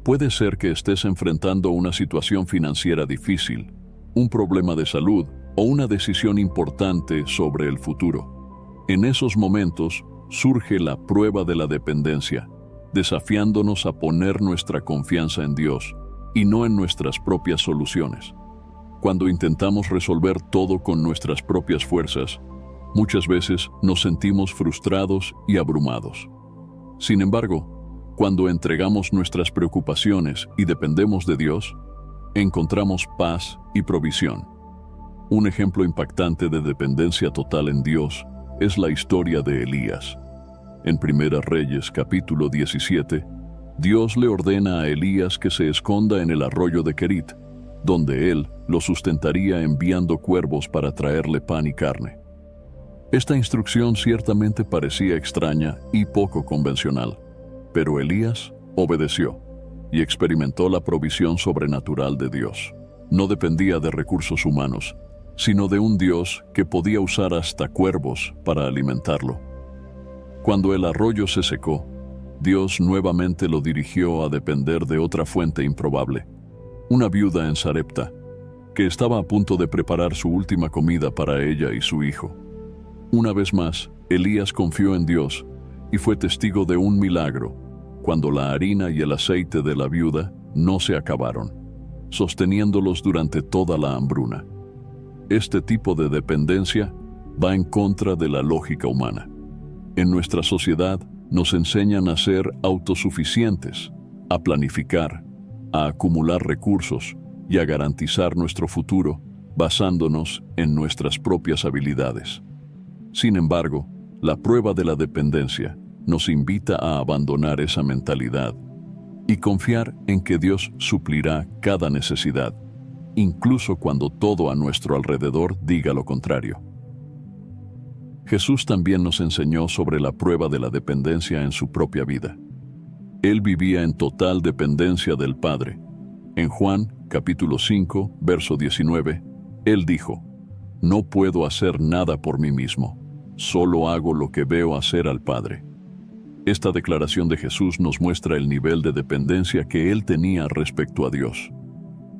Puede ser que estés enfrentando una situación financiera difícil, un problema de salud o una decisión importante sobre el futuro. En esos momentos surge la prueba de la dependencia, desafiándonos a poner nuestra confianza en Dios y no en nuestras propias soluciones. Cuando intentamos resolver todo con nuestras propias fuerzas, muchas veces nos sentimos frustrados y abrumados. Sin embargo, cuando entregamos nuestras preocupaciones y dependemos de Dios, encontramos paz y provisión. Un ejemplo impactante de dependencia total en Dios es la historia de Elías. En Primera Reyes, capítulo 17, Dios le ordena a Elías que se esconda en el arroyo de Querit, donde él lo sustentaría enviando cuervos para traerle pan y carne. Esta instrucción ciertamente parecía extraña y poco convencional, pero Elías obedeció y experimentó la provisión sobrenatural de Dios. No dependía de recursos humanos, sino de un Dios que podía usar hasta cuervos para alimentarlo. Cuando el arroyo se secó, Dios nuevamente lo dirigió a depender de otra fuente improbable, una viuda en Sarepta, que estaba a punto de preparar su última comida para ella y su hijo. Una vez más, Elías confió en Dios y fue testigo de un milagro, cuando la harina y el aceite de la viuda no se acabaron, sosteniéndolos durante toda la hambruna. Este tipo de dependencia va en contra de la lógica humana. En nuestra sociedad nos enseñan a ser autosuficientes, a planificar, a acumular recursos y a garantizar nuestro futuro basándonos en nuestras propias habilidades. Sin embargo, la prueba de la dependencia nos invita a abandonar esa mentalidad y confiar en que Dios suplirá cada necesidad, incluso cuando todo a nuestro alrededor diga lo contrario. Jesús también nos enseñó sobre la prueba de la dependencia en su propia vida. Él vivía en total dependencia del Padre. En Juan, capítulo 5, verso 19, Él dijo: «No puedo hacer nada por mí mismo, solo hago lo que veo hacer al Padre». Esta declaración de Jesús nos muestra el nivel de dependencia que Él tenía respecto a Dios.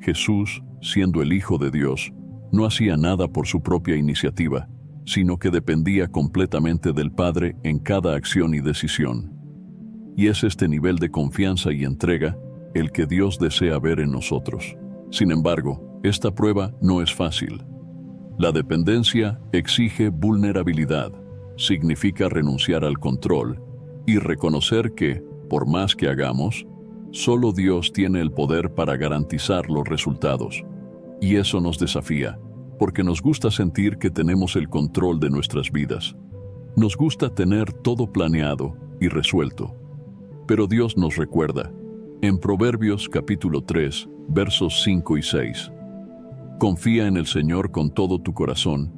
Jesús, siendo el Hijo de Dios, no hacía nada por su propia iniciativa, sino que dependía completamente del Padre en cada acción y decisión. Y es este nivel de confianza y entrega el que Dios desea ver en nosotros. Sin embargo, esta prueba no es fácil. La dependencia exige vulnerabilidad, significa renunciar al control y reconocer que, por más que hagamos, solo Dios tiene el poder para garantizar los resultados. Y eso nos desafía, porque nos gusta sentir que tenemos el control de nuestras vidas. Nos gusta tener todo planeado y resuelto. Pero Dios nos recuerda, en Proverbios capítulo 3, versos 5 y 6, «Confía en el Señor con todo tu corazón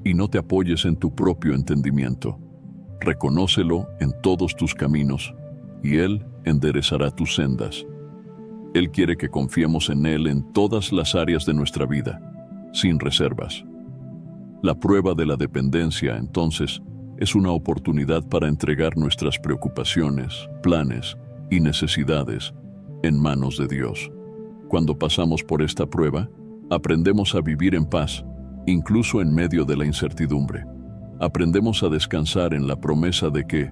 y no te apoyes en tu propio entendimiento. Reconócelo en todos tus caminos y Él enderezará tus sendas». Él quiere que confiemos en Él en todas las áreas de nuestra vida, sin reservas. La prueba de la dependencia, entonces, es una oportunidad para entregar nuestras preocupaciones, planes y necesidades en manos de Dios. Cuando pasamos por esta prueba, aprendemos a vivir en paz, incluso en medio de la incertidumbre. Aprendemos a descansar en la promesa de que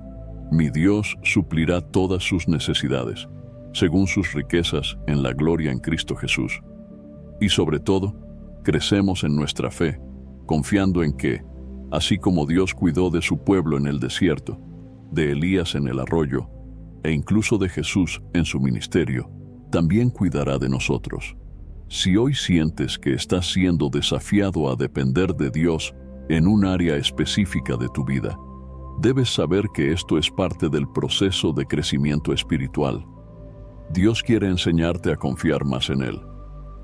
mi Dios suplirá todas sus necesidades, según sus riquezas en la gloria en Cristo Jesús. Y sobre todo, crecemos en nuestra fe, confiando en que, así como Dios cuidó de su pueblo en el desierto, de Elías en el arroyo, e incluso de Jesús en su ministerio, también cuidará de nosotros. Si hoy sientes que estás siendo desafiado a depender de Dios en un área específica de tu vida, debes saber que esto es parte del proceso de crecimiento espiritual. Dios quiere enseñarte a confiar más en Él,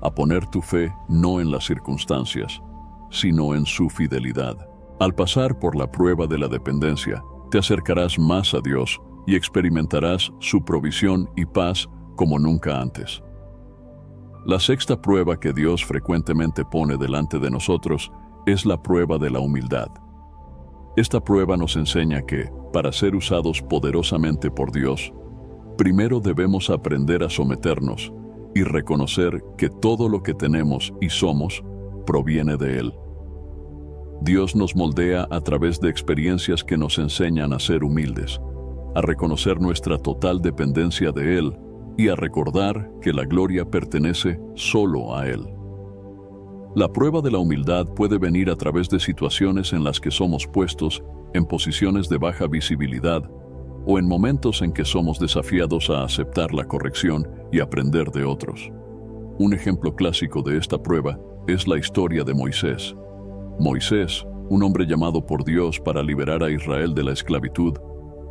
a poner tu fe no en las circunstancias, sino en su fidelidad. Al pasar por la prueba de la dependencia, te acercarás más a Dios y experimentarás su provisión y paz como nunca antes. La sexta prueba que Dios frecuentemente pone delante de nosotros es la prueba de la humildad. Esta prueba nos enseña que, para ser usados poderosamente por Dios, primero debemos aprender a someternos y reconocer que todo lo que tenemos y somos proviene de Él. Dios nos moldea a través de experiencias que nos enseñan a ser humildes, a reconocer nuestra total dependencia de Él y a recordar que la gloria pertenece solo a Él. La prueba de la humildad puede venir a través de situaciones en las que somos puestos en posiciones de baja visibilidad o en momentos en que somos desafiados a aceptar la corrección y aprender de otros. Un ejemplo clásico de esta prueba es la historia de Moisés. Moisés, un hombre llamado por Dios para liberar a Israel de la esclavitud,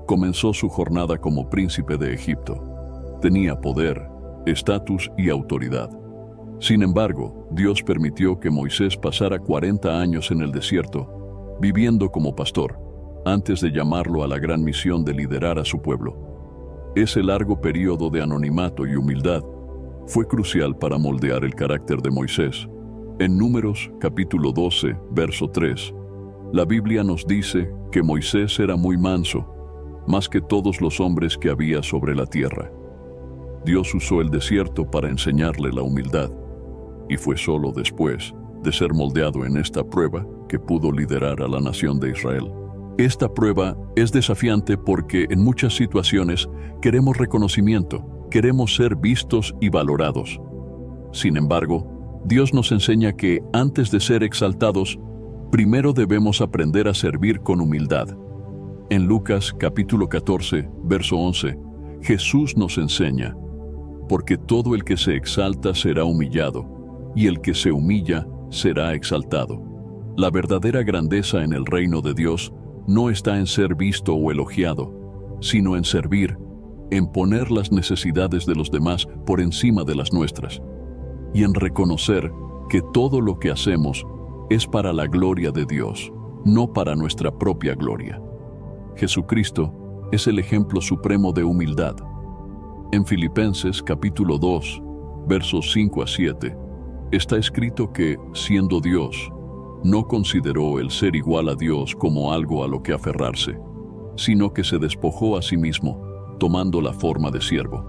comenzó su jornada como príncipe de Egipto. Tenía poder, estatus y autoridad. Sin embargo, Dios permitió que Moisés pasara 40 años en el desierto, viviendo como pastor, antes de llamarlo a la gran misión de liderar a su pueblo. Ese largo periodo de anonimato y humildad fue crucial para moldear el carácter de Moisés. En Números, capítulo 12, verso 3, la Biblia nos dice que Moisés era muy manso, más que todos los hombres que había sobre la tierra. Dios usó el desierto para enseñarle la humildad, y fue solo después de ser moldeado en esta prueba que pudo liderar a la nación de Israel. Esta prueba es desafiante porque en muchas situaciones queremos reconocimiento, queremos ser vistos y valorados. Sin embargo, Dios nos enseña que antes de ser exaltados, primero debemos aprender a servir con humildad. En Lucas capítulo 14, verso 11, Jesús nos enseña: porque todo el que se exalta será humillado, y el que se humilla será exaltado. La verdadera grandeza en el reino de Dios no está en ser visto o elogiado, sino en servir, en poner las necesidades de los demás por encima de las nuestras, y en reconocer que todo lo que hacemos es para la gloria de Dios, no para nuestra propia gloria. Jesucristo es el ejemplo supremo de humildad. En Filipenses capítulo 2, versos 5 a 7, está escrito que, siendo Dios, no consideró el ser igual a Dios como algo a lo que aferrarse, sino que se despojó a sí mismo, tomando la forma de siervo.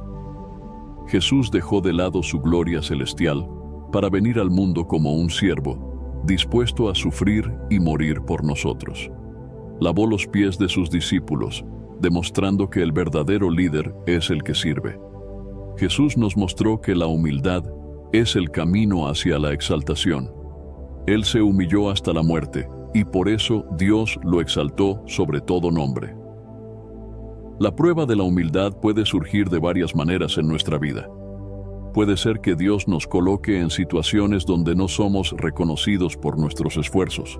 Jesús dejó de lado su gloria celestial para venir al mundo como un siervo, dispuesto a sufrir y morir por nosotros. Lavó los pies de sus discípulos, demostrando que el verdadero líder es el que sirve. Jesús nos mostró que la humildad es el camino hacia la exaltación. Él se humilló hasta la muerte, y por eso Dios lo exaltó sobre todo nombre. La prueba de la humildad puede surgir de varias maneras en nuestra vida. Puede ser que Dios nos coloque en situaciones donde no somos reconocidos por nuestros esfuerzos,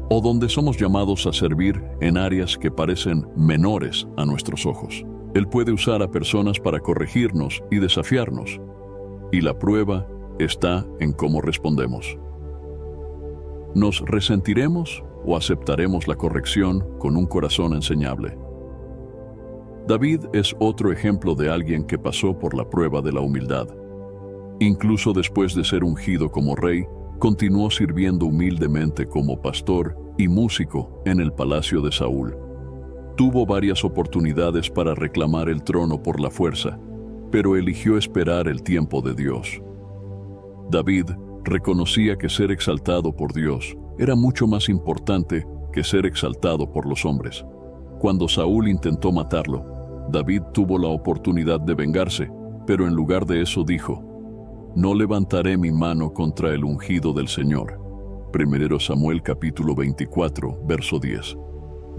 o donde somos llamados a servir en áreas que parecen menores a nuestros ojos. Él puede usar a personas para corregirnos y desafiarnos, y la prueba está en cómo respondemos. ¿Nos resentiremos o aceptaremos la corrección con un corazón enseñable? David es otro ejemplo de alguien que pasó por la prueba de la humildad. Incluso después de ser ungido como rey, continuó sirviendo humildemente como pastor y músico en el palacio de Saúl. Tuvo varias oportunidades para reclamar el trono por la fuerza, pero eligió esperar el tiempo de Dios. David reconocía que ser exaltado por Dios era mucho más importante que ser exaltado por los hombres. Cuando Saúl intentó matarlo, David tuvo la oportunidad de vengarse, pero en lugar de eso dijo: no levantaré mi mano contra el ungido del Señor. 1 Samuel capítulo 24, verso 10.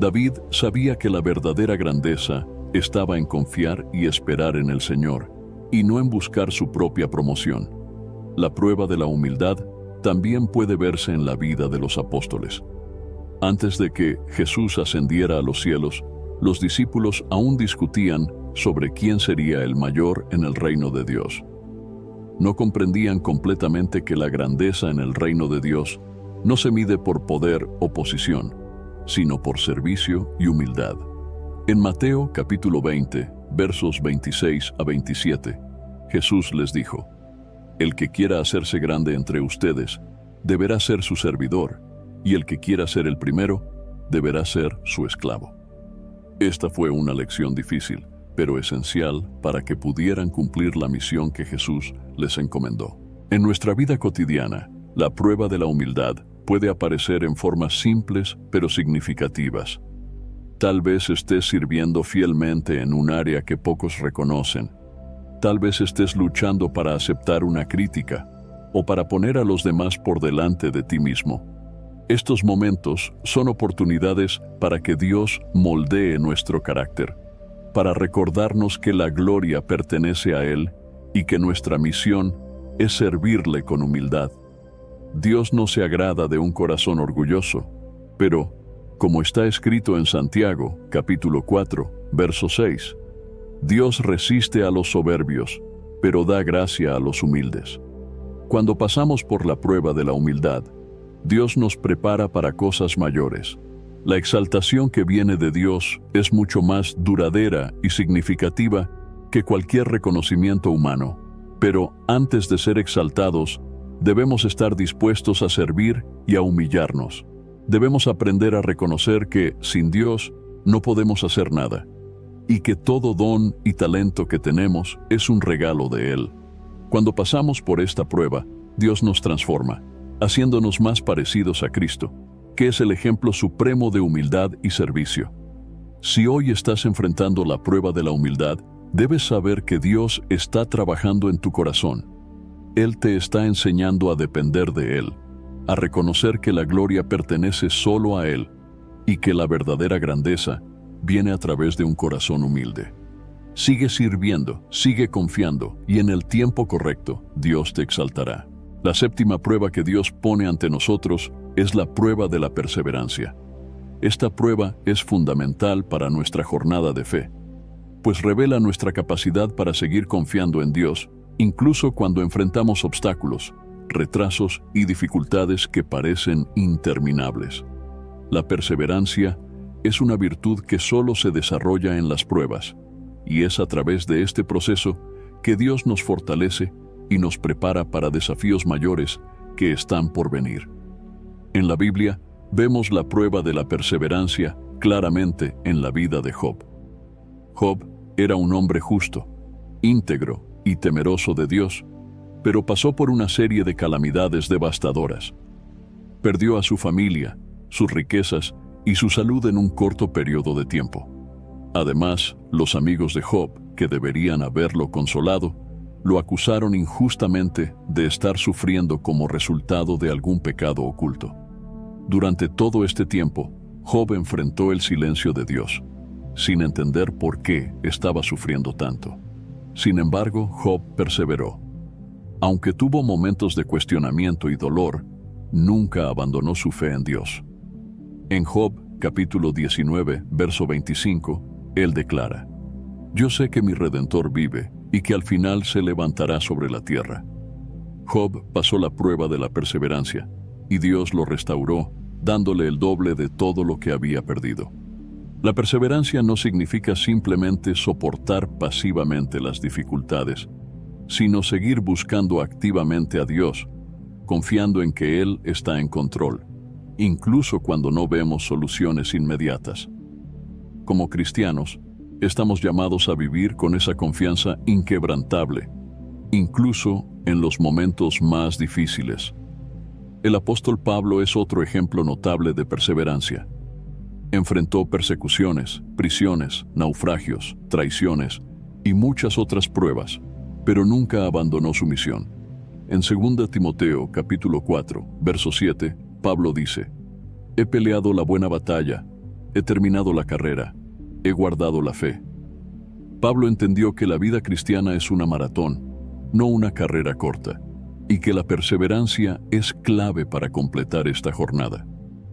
David sabía que la verdadera grandeza estaba en confiar y esperar en el Señor, y no en buscar su propia promoción. La prueba de la humildad también puede verse en la vida de los apóstoles. Antes de que Jesús ascendiera a los cielos, los discípulos aún discutían sobre quién sería el mayor en el reino de Dios. No comprendían completamente que la grandeza en el reino de Dios no se mide por poder o posición, sino por servicio y humildad. En Mateo capítulo 20, versos 26 a 27, Jesús les dijo: el que quiera hacerse grande entre ustedes, deberá ser su servidor, y el que quiera ser el primero, deberá ser su esclavo. Esta fue una lección difícil, pero esencial para que pudieran cumplir la misión que Jesús les encomendó. En nuestra vida cotidiana, la prueba de la humildad puede aparecer en formas simples pero significativas. Tal vez estés sirviendo fielmente en un área que pocos reconocen. Tal vez estés luchando para aceptar una crítica o para poner a los demás por delante de ti mismo. Estos momentos son oportunidades para que Dios moldee nuestro carácter, para recordarnos que la gloria pertenece a Él y que nuestra misión es servirle con humildad. Dios no se agrada de un corazón orgulloso, pero, como está escrito en Santiago, capítulo 4, verso 6, Dios resiste a los soberbios, pero da gracia a los humildes. Cuando pasamos por la prueba de la humildad, Dios nos prepara para cosas mayores. La exaltación que viene de Dios es mucho más duradera y significativa que cualquier reconocimiento humano. Pero antes de ser exaltados, debemos estar dispuestos a servir y a humillarnos. Debemos aprender a reconocer que, sin Dios, no podemos hacer nada, y que todo don y talento que tenemos es un regalo de Él. Cuando pasamos por esta prueba, Dios nos transforma, haciéndonos más parecidos a Cristo, que es el ejemplo supremo de humildad y servicio. Si hoy estás enfrentando la prueba de la humildad, debes saber que Dios está trabajando en tu corazón. Él te está enseñando a depender de Él, a reconocer que la gloria pertenece solo a Él y que la verdadera grandeza viene a través de un corazón humilde. Sigue sirviendo, sigue confiando y en el tiempo correcto Dios te exaltará. La séptima prueba que Dios pone ante nosotros es la prueba de la perseverancia. Esta prueba es fundamental para nuestra jornada de fe, pues revela nuestra capacidad para seguir confiando en Dios, incluso cuando enfrentamos obstáculos, retrasos y dificultades que parecen interminables. La perseverancia es una virtud que solo se desarrolla en las pruebas, y es a través de este proceso que Dios nos fortalece y nos prepara para desafíos mayores que están por venir. En la Biblia vemos la prueba de la perseverancia claramente en la vida de Job. Job era un hombre justo, íntegro y temeroso de Dios, pero pasó por una serie de calamidades devastadoras. Perdió a su familia, sus riquezas y su salud en un corto periodo de tiempo. Además, los amigos de Job, que deberían haberlo consolado, lo acusaron injustamente de estar sufriendo como resultado de algún pecado oculto. Durante todo este tiempo, Job enfrentó el silencio de Dios, sin entender por qué estaba sufriendo tanto. Sin embargo, Job perseveró. Aunque tuvo momentos de cuestionamiento y dolor, nunca abandonó su fe en Dios. En Job, capítulo 19, verso 25, él declara: «Yo sé que mi Redentor vive y que al final se levantará sobre la tierra». Job pasó la prueba de la perseverancia, y Dios lo restauró, dándole el doble de todo lo que había perdido. La perseverancia no significa simplemente soportar pasivamente las dificultades, sino seguir buscando activamente a Dios, confiando en que Él está en control, incluso cuando no vemos soluciones inmediatas. Como cristianos, estamos llamados a vivir con esa confianza inquebrantable, incluso en los momentos más difíciles. El apóstol Pablo es otro ejemplo notable de perseverancia. Enfrentó persecuciones, prisiones, naufragios, traiciones y muchas otras pruebas, pero nunca abandonó su misión. En 2 Timoteo, capítulo 4, verso 7, Pablo dice: «He peleado la buena batalla, he terminado la carrera, he guardado la fe». Pablo entendió que la vida cristiana es una maratón, no una carrera corta, y que la perseverancia es clave para completar esta jornada.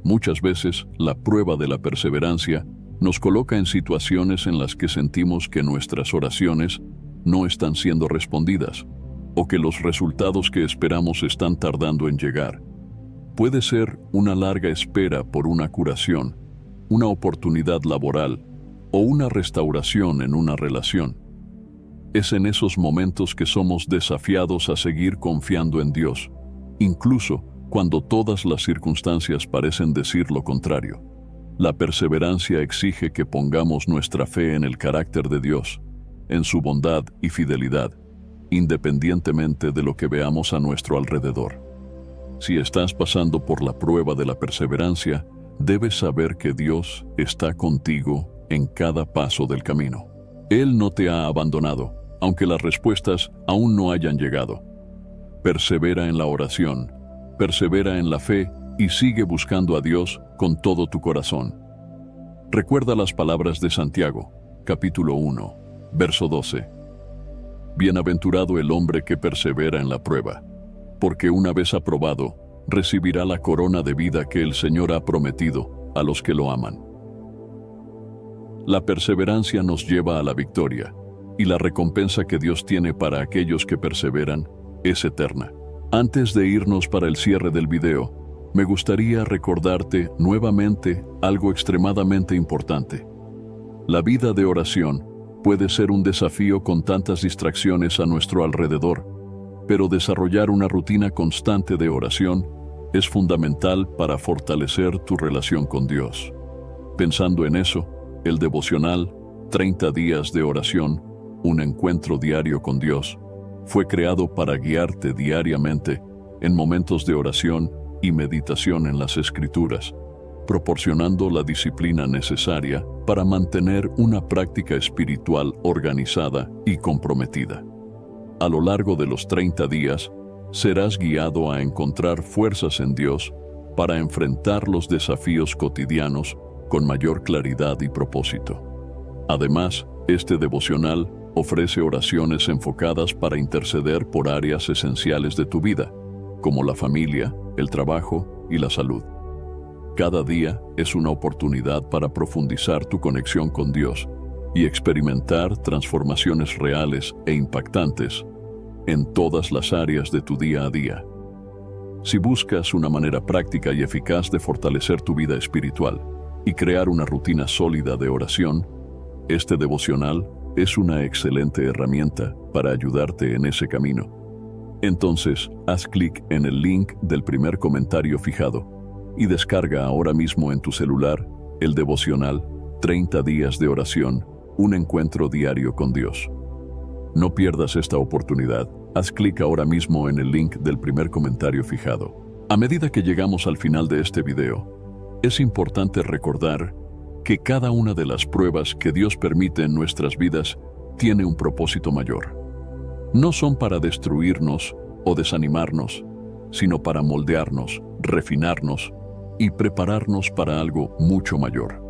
Muchas veces, la prueba de la perseverancia nos coloca en situaciones en las que sentimos que nuestras oraciones no están siendo respondidas, o que los resultados que esperamos están tardando en llegar. Puede ser una larga espera por una curación, una oportunidad laboral o una restauración en una relación. Es en esos momentos que somos desafiados a seguir confiando en Dios, incluso cuando todas las circunstancias parecen decir lo contrario. La perseverancia exige que pongamos nuestra fe en el carácter de Dios, en su bondad y fidelidad, independientemente de lo que veamos a nuestro alrededor. Si estás pasando por la prueba de la perseverancia, debes saber que Dios está contigo en cada paso del camino. Él no te ha abandonado, aunque las respuestas aún no hayan llegado. Persevera en la oración, persevera en la fe y sigue buscando a Dios con todo tu corazón. Recuerda las palabras de Santiago, capítulo 1, verso 12. Bienaventurado el hombre que persevera en la prueba, porque una vez aprobado, recibirá la corona de vida que el Señor ha prometido a los que lo aman. La perseverancia nos lleva a la victoria, y la recompensa que Dios tiene para aquellos que perseveran es eterna. Antes de irnos para el cierre del video, me gustaría recordarte nuevamente algo extremadamente importante. La vida de oración puede ser un desafío con tantas distracciones a nuestro alrededor, pero desarrollar una rutina constante de oración es fundamental para fortalecer tu relación con Dios. Pensando en eso, el devocional 30 días de oración, un encuentro diario con Dios, fue creado para guiarte diariamente en momentos de oración y meditación en las Escrituras, proporcionando la disciplina necesaria para mantener una práctica espiritual organizada y comprometida. A lo largo de los 30 días, serás guiado a encontrar fuerzas en Dios para enfrentar los desafíos cotidianos con mayor claridad y propósito. Además, este devocional ofrece oraciones enfocadas para interceder por áreas esenciales de tu vida, como la familia, el trabajo y la salud. Cada día es una oportunidad para profundizar tu conexión con Dios y experimentar transformaciones reales e impactantes en todas las áreas de tu día a día. Si buscas una manera práctica y eficaz de fortalecer tu vida espiritual y crear una rutina sólida de oración, este devocional es una excelente herramienta para ayudarte en ese camino. Entonces, haz clic en el link del primer comentario fijado y descarga ahora mismo en tu celular el devocional 30 días de oración, un encuentro diario con Dios. No pierdas esta oportunidad. Haz clic ahora mismo en el link del primer comentario fijado. A medida que llegamos al final de este video, es importante recordar que cada una de las pruebas que Dios permite en nuestras vidas tiene un propósito mayor. No son para destruirnos o desanimarnos, sino para moldearnos, refinarnos y prepararnos para algo mucho mayor.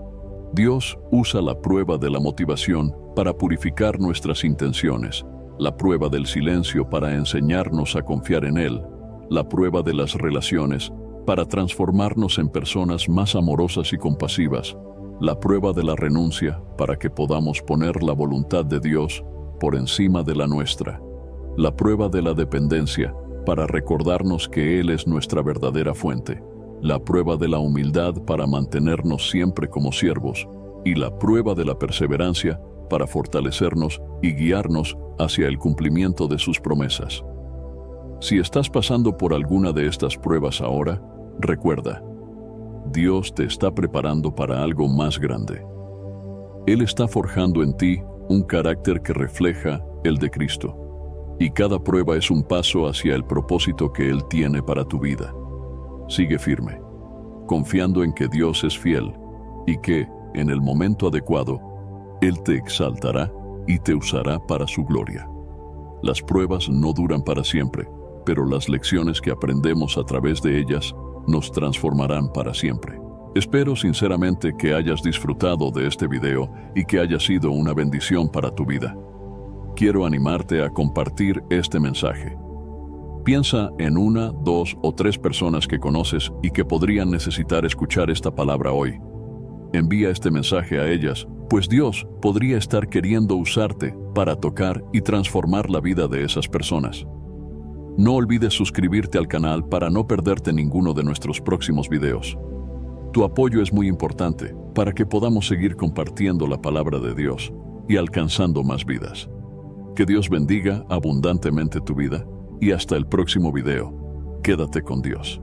Dios usa la prueba de la motivación para purificar nuestras intenciones, la prueba del silencio para enseñarnos a confiar en Él, la prueba de las relaciones para transformarnos en personas más amorosas y compasivas, la prueba de la renuncia para que podamos poner la voluntad de Dios por encima de la nuestra, la prueba de la dependencia para recordarnos que Él es nuestra verdadera fuente, la prueba de la humildad para mantenernos siempre como siervos y la prueba de la perseverancia para fortalecernos y guiarnos hacia el cumplimiento de sus promesas. Si estás pasando por alguna de estas pruebas ahora, recuerda, Dios te está preparando para algo más grande. Él está forjando en ti un carácter que refleja el de Cristo, y cada prueba es un paso hacia el propósito que Él tiene para tu vida. Sigue firme, confiando en que Dios es fiel y que, en el momento adecuado, Él te exaltará y te usará para su gloria. Las pruebas no duran para siempre, pero las lecciones que aprendemos a través de ellas nos transformarán para siempre. Espero sinceramente que hayas disfrutado de este video y que haya sido una bendición para tu vida. Quiero animarte a compartir este mensaje. Piensa en 1, 2 o 3 personas que conoces y que podrían necesitar escuchar esta palabra hoy. Envía este mensaje a ellas, pues Dios podría estar queriendo usarte para tocar y transformar la vida de esas personas. No olvides suscribirte al canal para no perderte ninguno de nuestros próximos videos. Tu apoyo es muy importante para que podamos seguir compartiendo la palabra de Dios y alcanzando más vidas. Que Dios bendiga abundantemente tu vida y hasta el próximo video. Quédate con Dios.